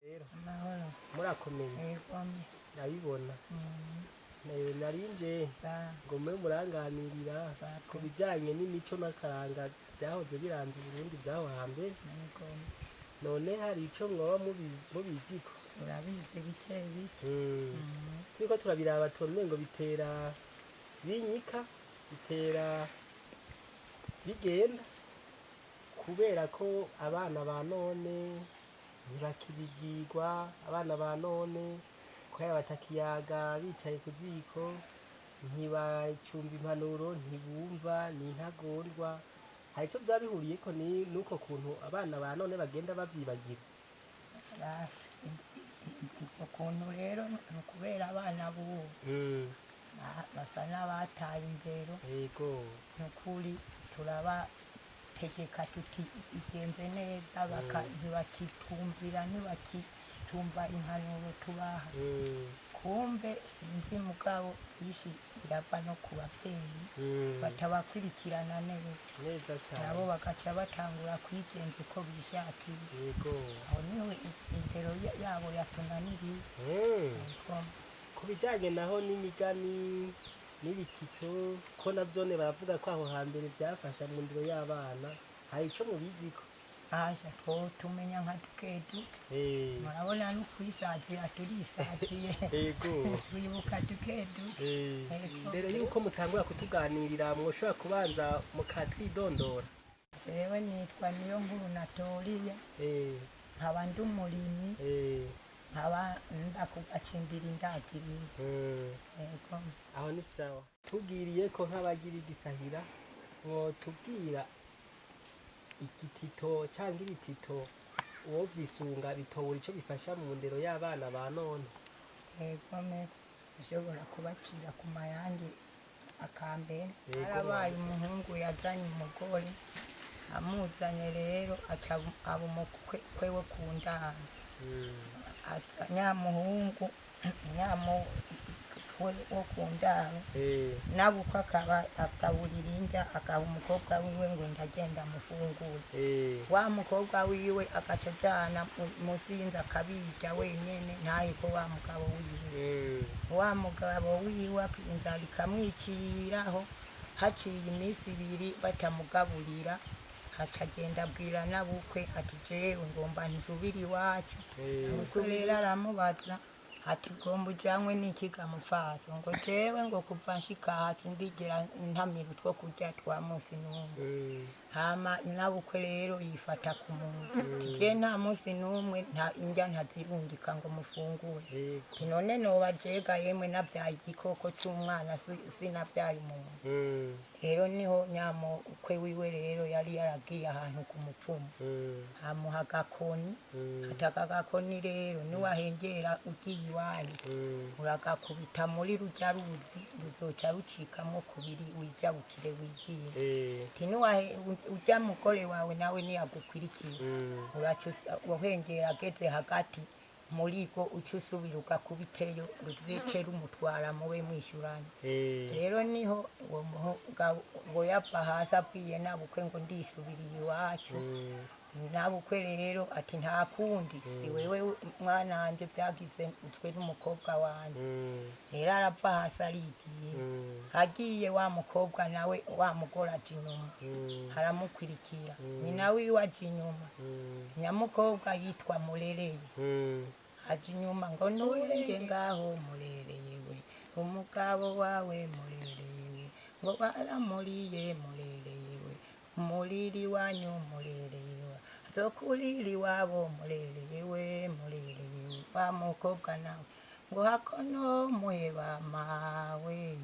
Rero amahoro murakomeye yegomye ndabibona narinje ngo mube muranganirira ku bijyanye n'imico n'akaranga byahoze biranze Uburundi bw'aho hambere yegomye none hari icyo mwaba mubiziko urabizi bike bike turiko turabiraba tubone ngo bitera binyika bitera bigenda kubera ko abana ba none ntibakibigirwa abana ba none kubera batakiyaga bicaye ku ziko ntibacumba impanuro ntibumva ni intagondwa hari icyo byaba bihuriyeko nuko kuntu abana ba none bagenda babyibagira ukuntu rero ni ukubera abana b'ubu basa n'abataye indero yego ni ukuri turabategeka tuti igenze neza ntibakitwumvira ntibakitumva impanuro tubaha kumbe sinzi mugabo byinshi birava no ku babyeyi batabakurikirana neza cyane nabo bagaca batangura kwigenza uko bishakiye yego aho niho indero yabo yatunaniriye ku bijyanye naho n'imigani n'ibitito ko nabyone baravuga ko aho hambere byafasha mu ndero y'abana hari icyo mubiziko aje tumenya nka duke duke murabona no kwisazira turisatiye yego twibuka duke duke mbere yuko mutangura kutuganirira mwoshobora kubanza mukatwidondora jewe nitwa niyo nkuru natoriya nkaba ndi umurimyi nkaba ndakugacimbira indagirira yego aho ni sawa tubwiriye ko nk'abagira igisahira mwotubwira igitito cyangwa ibitito uwo vyisunga bitobura ico bifasha mu ndero y'abana ba none yego ushobora kubacira ku mayange akambere harabaye umuhungu yazanye umugore amuzanye rero aca aba umukwe wo ku ndaro nyamuhungu wo ku ndaro nabukwe akaba agaburira indya agaha umukobwa wiwe ngo ndagenda amufungure wa mukobwa wiwe agaca ajana munsi y'inzu akabirya wenyene ntaheko wa mugabo wiwe wa mugabo wiwe inzara ikamwiciraho haciye iminsi ibiri batamugaburira haca agenda abwira nabukwe ati jewe ngomba nsubire iwacu umukwe rero aramubaza ati gomba ujanywe n'ikiga mupfaso ngo jewe ngo kuva nshika hasi ndigera ntamira utwo kurya twa munsi n'umwe hama nabukwe rero yifata ku muntu je nta munsi n'umwe nta indya ntazirungika ngo mufungure none noba jega yemwe navyaye igikoko c'umwana sinavyaye umuntu rero niho nyamukwe wiwe rero yari yaragiye ahantu ku mupfumu amuha agakoni ataka agakoni rero niwahengera ugiye iwanyu uragakubita muri rurya ruzi ruzoca rucikamwo kubiri wijabukire wigiye urya mugore wawe nawe niyagukwirikiye uraca uhengera ageze hagati muri go uca usubira ugakubiteyo ruzice rumutwara mube mwishyuranye rero niho ngo yava hasi abwiye nabukwe ngo ndisubiriye iwacu nabukwe rero ati nta kundi si wewe mwana wanje vyagize utwe n'umukobwa wanje rero arava hasi arigiye agiye wa mukobwa nawe wa mugore aja inyuma aramukwirikira nyina wiwe aja inyuma nyamukobwa yitwa Murereye aja inyuma ngo nurenge ngaho Murereye we umugabo wawe Murereye we ngo baramuriye Murereye we umuriri wanyu Murereye we zokuriri wabo Murereye we Murereye we wa mukobwa nawe ngo hakono muheba mawe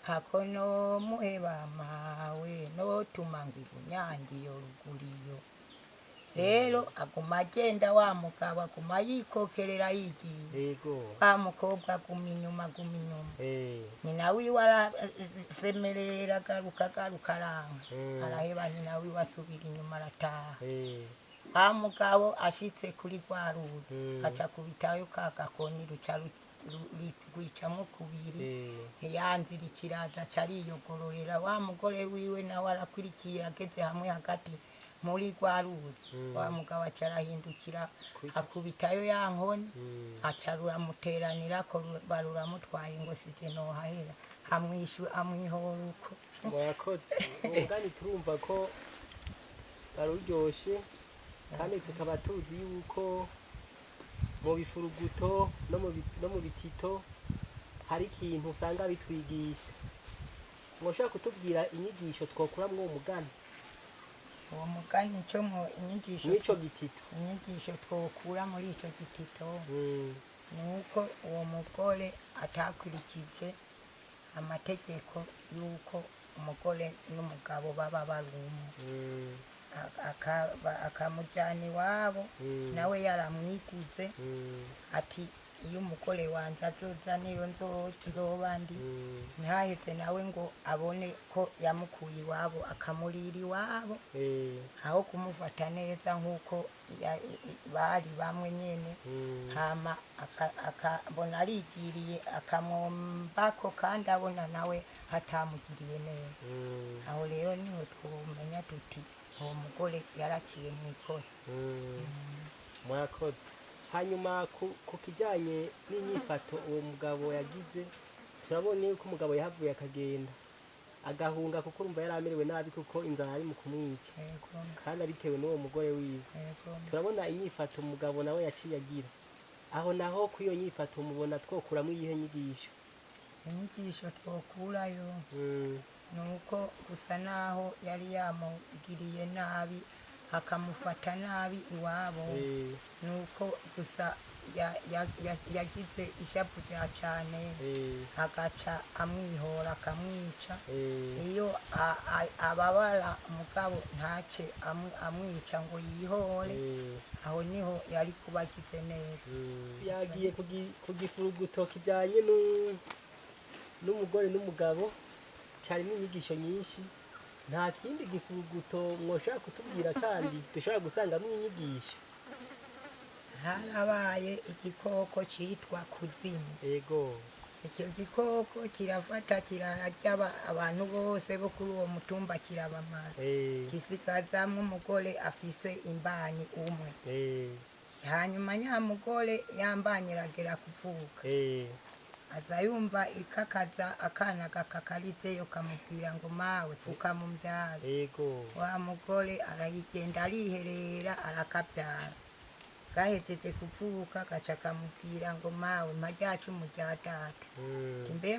hakono muheba mawe no tumangira unyangiyo ruguriyo rero aguma agenda wa mugabo aguma yikokerera yigiye wa mukobwa aguma inyuma nyina wiwe arasemerera agaruka aranga araheba nyina wiwe asubira inyuma arataha wa mugabo ashitse kuri rwa ruzi aca kubitayo ka gakoni ruca rwicamwo kubiri yanzira ikiraza aca ariyogororera wa mugore wiwe nawe arakurikira ageze hamwe hagati muri rwa ruzi wa mugabo aca arahindukira akubitayo ya nkoni aca ruramuteranirako baruramutwaye ngo sije nohahera amwihora uko. murakoze umugani turumva ko baruryoshe kandi tukaba tuzi yuko mu bifuruguto no mu bitito hari ikintu usanga bitwigisha. mwoshobora kutubwira inyigisho twokuramwo uwo mugani? uwo mugani ico n'ico gitito inyigisho twokura muri ico gitito nuko uwo mugore atakurikije amategeko yuko umugore n'umugabo baba barumwe, akamujyana iwabo nawe yaramwiguze ati iyo umugore wanje azoza niyo nzoba ndi, ntaheze nawe ngo abone ko yamukuye iwabo akamurira iwabo aho kumufata neza nk'uko bari bamwe nyene, hama akabona arigiriye akamwombako kandi abona nawe hatamugiriye neza. aho rero niho twomenya tuti uwo mugore yaraciye mw'ikosa. murakoze. hanyuma ku kijyanye n'inyifato uwo mugabo yagize, turabona yuko umugabo yahavuye akagenda agahunga kuko urumva yari amerewe nabi kuko inzara ari mu kumwica kandi abitewe n'uwo mugore wiwe. turabona inyifato umugabo nawe yaciye agira. aho naho ku iyo nyifato mubona twokuramo iyihe nyigisho? inyigisho twokurayo nuko gusa naho yari yamugiriye nabi akamufata nabi iwabo, nuko gusa yagize ishapu rya cane agaca amwihora akamwica. iyo ababara mugabo ntace amwica ngo yihore, aho niho yari kuba agize neza. yagiye ku gifuruguto kijyanye n'umugore n'umugabo cyarimo inyigisho nyinshi. nta kindi gifuruguto mwoshobora kutubwira kandi dushobora gusangamo inyigisho? harabaye igikoko citwa kuzimu. Ego. icyo gikoko kirafata kirarya abantu bose bo kuri uwo mutumba kirabamara, gisigazamwo umugore afise imbanyi umwe. hanyuma nyamugore yambanye iragera kuvuka, aza yumva ikakaza akana gakakarizeyo kamubwira ngo mawe pfuka mu mbyaro. wa mugore arayigenda ariherera arakabyara. gahejeje kuvuka gaca kamubwira ngo mawe maryacumu rya data. mbe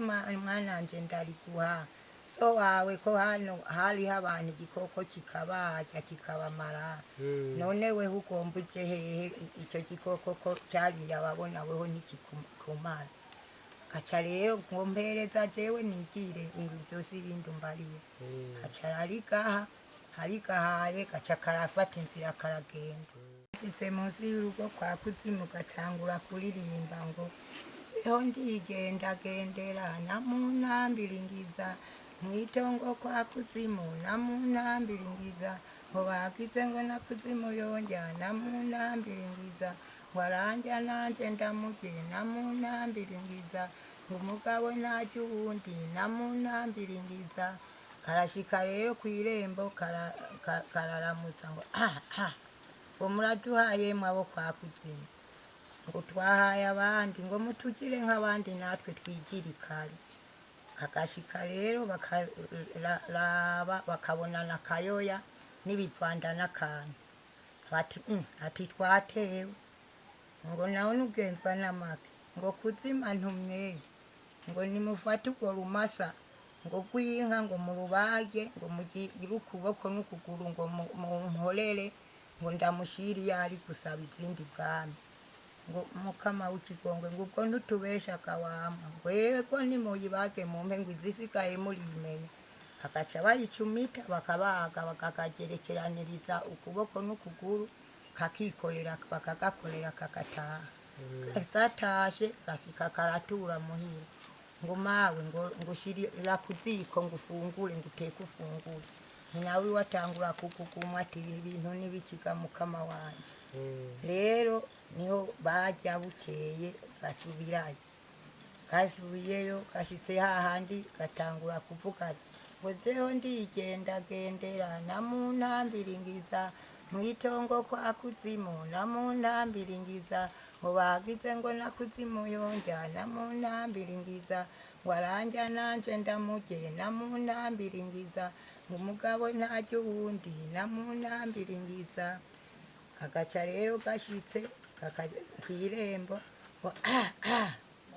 mwananje ndariguha so wawe ko hano hariho abantu igikoko kikabarya kikabamara, none weho ugomba uje hehe? icyo gikoko ko cyariye ababona weho ntikikumara. gaca rero ngo mpereza jewe nigire ngo byose ibindi umbariye. gaca harigahaye gaca karafata inzira karagenda. ashitse munsi y'urugo kwa kuzimu gatangura kuririmba ngo siho ndigendagendera namuntambiringiza mwitongo kwa kuzimu namuntambiringiza ngo bagize ngo na kuzimu yongera namuntambiringiza ngo aranja nanje ndamurye namuntambiringiza ngo umugabo ntajya uwundi namuntambiringiza. karashika rero kw'irembo kararamutsa ngo ngo muraduhaye mwabo kwa kuzimu, ngo twahaye abandi ngo mutugire nk'abandi natwe twigire kare. kakashika rero bakaraba bakabonana kayoya n'ibivanda n'akantu ati twatewe. ngo nawe n'ugenzwa n'amake ngo kuzima ntumye ngo nimufate urwo rumasa ngo rw'inka ngo murubage ngo mugire ukuboko n'ukuguru ngo mumporere ngo ndamushiri yari gusaba izindi bwami. ngo mukama w'ikigongwe ngo ubwo ntutubesha kawama ngo yego nimuyibage mumpe ngo izisigaye murimenye. agaca bayicumita bakabaga bakakagerekeraniriza ukuboko n'ukuguru kakikorera bakagakorera kakataha. gatashe gasika karatura muhira ngo mawe ngo shirira kuziko ngo ufungure ngo uteke ufungure. nawe watangura kuguguma ati ibintu nibikiga mukama wanje. rero niho bajya bukeye gasubirayo. gasubiyeyo gashitse hahandi gatangura kuvuga Ngozeho ndigendagendera namuntambiringiza mwitongo kwa kuzimu namuntambiringiza ngo bagize ngo nakuzimu yonja namuntambiringiza ngo aranja nanje ndamuje namuntambiringiza ngo umugabo ntarya uwundi namuntambiringiza. Agaca rero gashitse kw'irembo ngo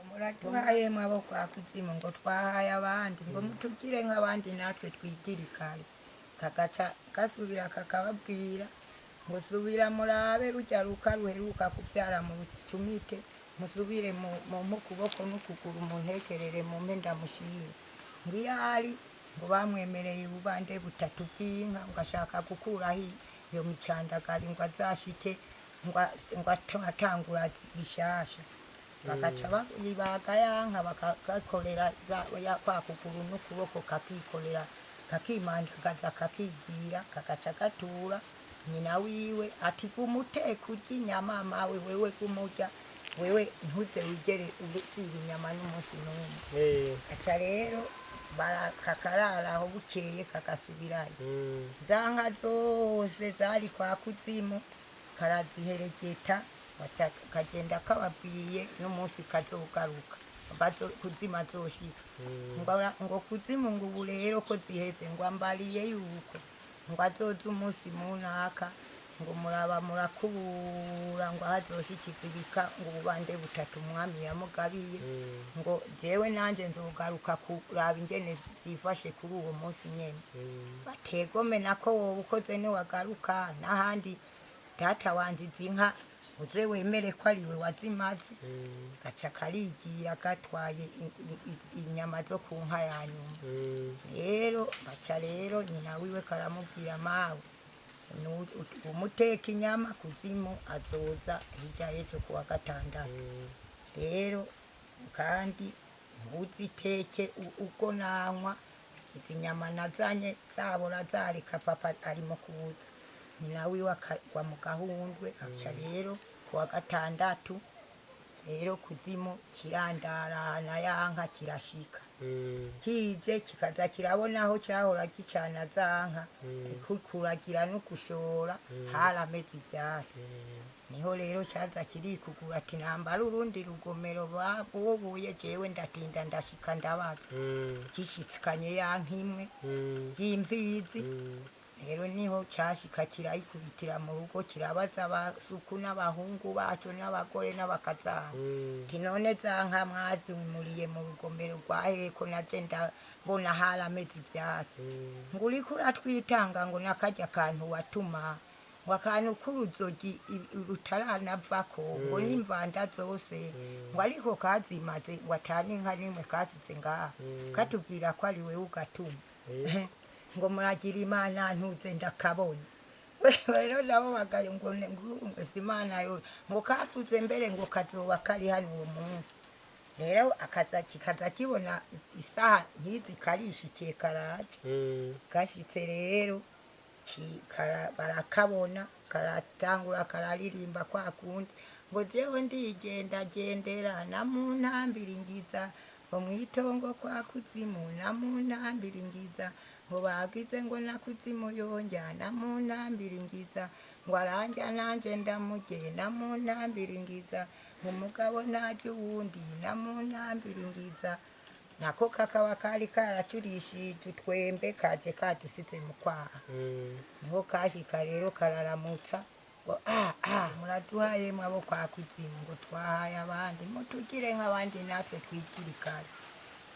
muratuhaye mwabo kwa kuzimu ngo twahaye abandi ngo mutugire nk'abandi natwe twigirikare. Kagaca gasubira kakababwira ngo subira murabe rujya ruka ruheruka kubyara mu rucumite musubire mu kuboko n'ukuguru muntekerere mu mpe ndamushire. Ngiyari ngo bamwemereye ububande butatu bw'inka ngo ashaka gukuraho iyo micandagari ngo azashike ngo atangura bishasha. Bagaca bayibaga yanka bakakorera kwa kuguru n'ukuboko kakikorera kakimandagaza kakigira kagaca gatura. Nyina wiwe ati gumuteka urya inyama mawe wewe gumurya wewe ntuze wigere usiba inyama n'umunsi n'umwe. Gaca rero kakarara aho bukeye kagasubirayo. Za nka zose zari kwa kuzimu karaziheregeta kagenda kababwiye n'umunsi kazogaruka kuzimu azoshika. Ngo kuzimu ngo ubu rero ko ziheze ngo ambariye yuko ngo azoza umunsi munaka ngo muraba murakubura ngo hazoshikigirika ngo ububande butatu umwami yamugabiye ngo jewe nanje nzogaruka kuraba ingene byifashe kuri uwo munsi nyene. Bategome nako wowe ukoze niwagaruka n'ahandi data wanje izi nka uze wemere ko ariwe wazimaze. Gaca karigira gatwaye inyama zo ku nka ya nyuma. Rero gaca rero nyina wiwe karamubwira mawe umuteka inyama kuzimu azoza hirya y'ejo kuwa gatandatu. Rero kandi ntuziteke uko nanywa izi nyama nazanye zabora zareka papa arimo kuza. Nyina wiwe akagwa mu gahundwe. Aca rero kuwa gatandatu rero kuzimu kirandarana yanka kirashika. Kije kikaza kirabona aho cyahora gicana zanka kuragira no kushora harameze ibyatsi. Niho rero cyaza kirikugura ati nambara urundi rugomero babuye jewe ndatinda ndashika ndabaza. Gishitsikanye yankimwe y'imvizi. Rero niho cyashika kirayikubitira mu rugo kirabaza abasuku n'abahungu bacu n'abagore n'abakazana. Tinone zanka mwazi wimuriye mu rugomero rwaheko naje ndabona harameze ibyatsi. Ngo uriko uratwitanga ngo nakajya kantu watuma ngo akantu k'uruzogi rutaranavako ngo n'imvanda zose ngo ariko kazimaze watana inka nimwe kasize ngaha katubwira ko ari wewe ugatuma. Ngo muragira Imana ntuze ndakabona. Rero nabo bagaye ngo Imana yo ngo kavuze mbere ngo kazoba kari hano uwo munsi. Rero kikaza kibona isaha nkizi karishikiye karaje. Gashitse rero barakabona karatangura kararirimba kwa kundi ngo jewe ndigendagendera namuntambiringiza ngo mwitongo kwa kuzimu namuntambiringiza ngo bagize ngo nakuzimu yonja namuntambiringiza ngo aranja nanje ndamuje namuntambiringiza ngo umugabo ntarya uwundi namuntambiringiza. Nako kakaba kari karacurishije utwembe kaje kadusize mu kwaha. Niho kashika rero kararamutsa ngo muraduhaye mwabo kwa kuzimu ngo twahaye abandi mutugire nk'abandi natwe twigirikare.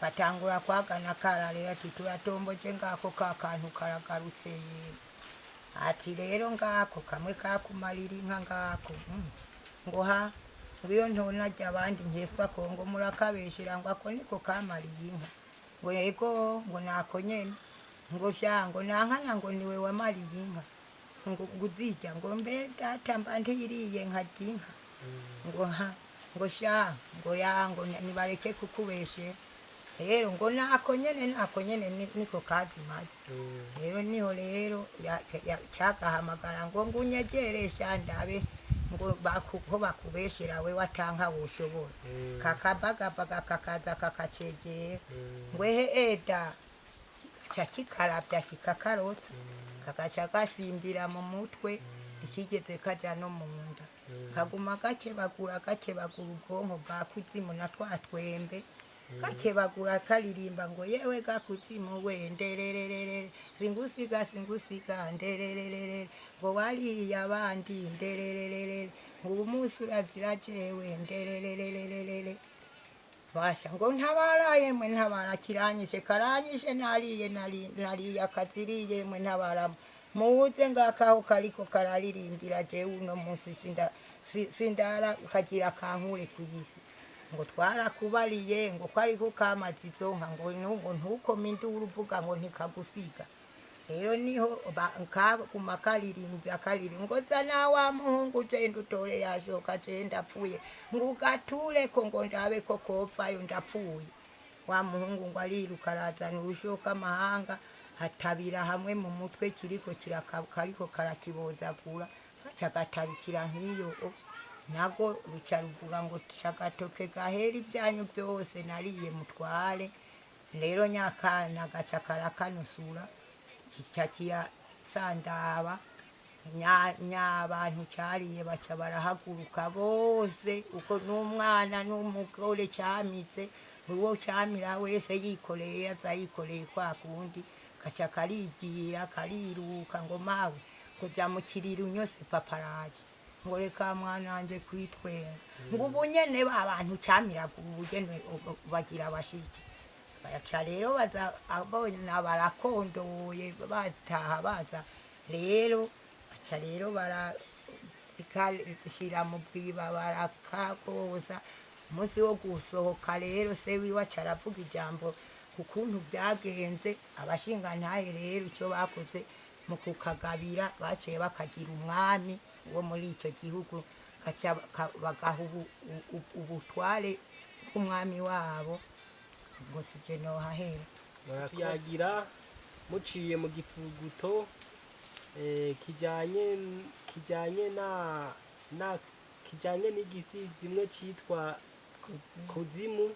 Batangura kwagana kararera ati turatomboje ngako kakantu karagarutse yewe. Ati rero ngako kamwe kakumarira inka ngako ngo ngiyo ntonajya abandi nkeswa ko ngo murakabeshera ngo ako niko kamariye inka. Ngo yego ngo nako nyene ngo shango nankana ngo niwe wamariye inka ngo guzijya ngo mbe data mba ntiriye nkarya inka. Ngo sha ngo yango nibareke kukubeshe. Rero ngo nako nyene niko kazimaze. Rero niho rero cyakahamagara ngo ngunyegeresha ndabe ngo bakubeshera we watanka woshobora. Kakabagabaga kakaza kakacegera ngo eda ca kikaravya kikakarotsa kagaca gasimbira mu mutwe ikigeze kaja no mu nda kaguma gakebagura ubwonko bwa kuzimu na twa twembe gakebagura karirimba ngo yewe gakuzimu we nderererere singusiga nderererere ngo wariye abandi nderererere ubu munsi urazira jewe nderererere basha ngo ntabaraye mwe ntabara kiranyishe karanyishe nariye akaziriye mwe ntabara muze ngakaho kariko kararirimbira jewe uno munsi sindara kagira kankure kuyisi ngo twarakubariye ngo kwariko kamaze izonka ngo ntukome induru uvuga ngo ntikagusiga rero niho kaguma karirimba ngo zana wa muhungu genda utore yashoka je ndapfuye ngo ugatureko ngo ndabe ko kopfayo ndapfuye wa muhungu ngo ariruka arazana urushoka amahanga hatabira hamwe mu mutwe kariko karakibozagura gaca gatarukira nk'iyo nago ruca ruvuga ngo shagatoke gahera ibyanyu byose nariye mutware rero nyakana gaca karakanusura kica kirasandaba nyabantu cariye baca barahaguruka bose uko n'umwana n'umugore camitse uwo camira wese yikoreye aza yikoreye kwa kundi gaca karigira kariruka ngo mawe kuja mu kiriro unyose paparaje ngo reka mwana wanje kwitwenga ngo ubu nyene abantu camiragura ubugene bagira bashiki baca rero baza abona barakondoye bataha baza rero baca rero barazikashira mu bwiba barakagoza umunsi wo gusohoka rero se wiwe aca aravuga ijambo ukuntu vyagenze abashingantahe rero ico bakoze mu kukagabira baciye bakagira umwami wo muri ico gihugu bagaha ubutware bw'umwami wabo ngo sije nohahera yagira muciye mu gifuguto kijanye n'igisi zimwe citwa kuzimu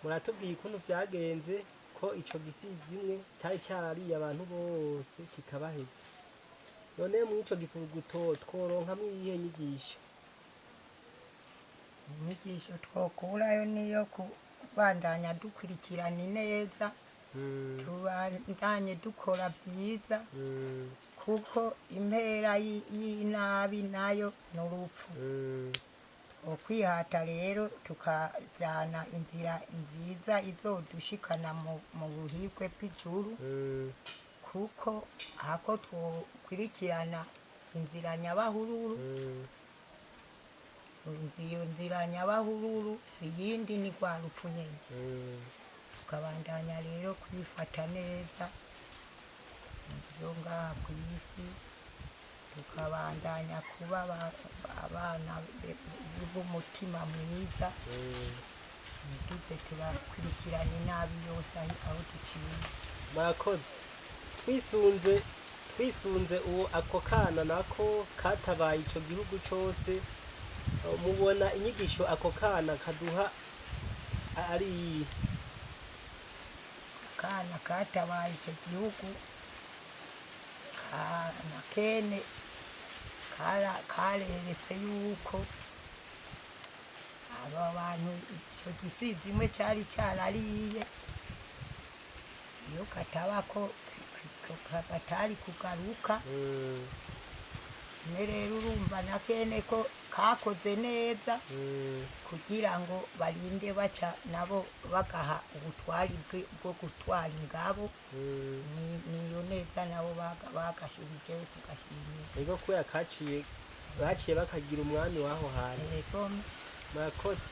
muratubwiye ukuntu vyagenze ko ico gisizimwe cari carariye abantu bose kikabaheza none muri ico gifuguto tworonkamwo iyihe nyigisho inyigisho twokurayo niyo kubandanya dukurikirana neza tubandanye dukora vyiza kuko impera y'inabi nayo n'urupfu okwihata rero tukajana inzira nziza izodushikana mu buhirwe bw'ijuru kuko hako twokurikirana inzira nyabahururu iyo nzira nyabahururu si yindi ni rwa rupfu nyene tukabandanya rero kwifata neza ivyo ngaha kw'isi tukabandanya kuba abana b'umutima mwiza ntiduze turakurikirana inabi yose aho duciye murakoze twisunze uwo ako kana nako katabaye ico gihugu cose mubona inyigisho ako kana kaduha ari kana katabaye ico gihugu kana kene kareretse yuko aba bantu ico gisizimwe cari carariye iyo katabako katari kugaruka rero urumva na kene ko kakoze neza kugira ngo barinde baca nabo bagaha ubutwari bwo gutwara ingabo niyo neza nabo bagashubije kugashimira ego kubera baciye bakagira umwami w'aho hantu yego murakoze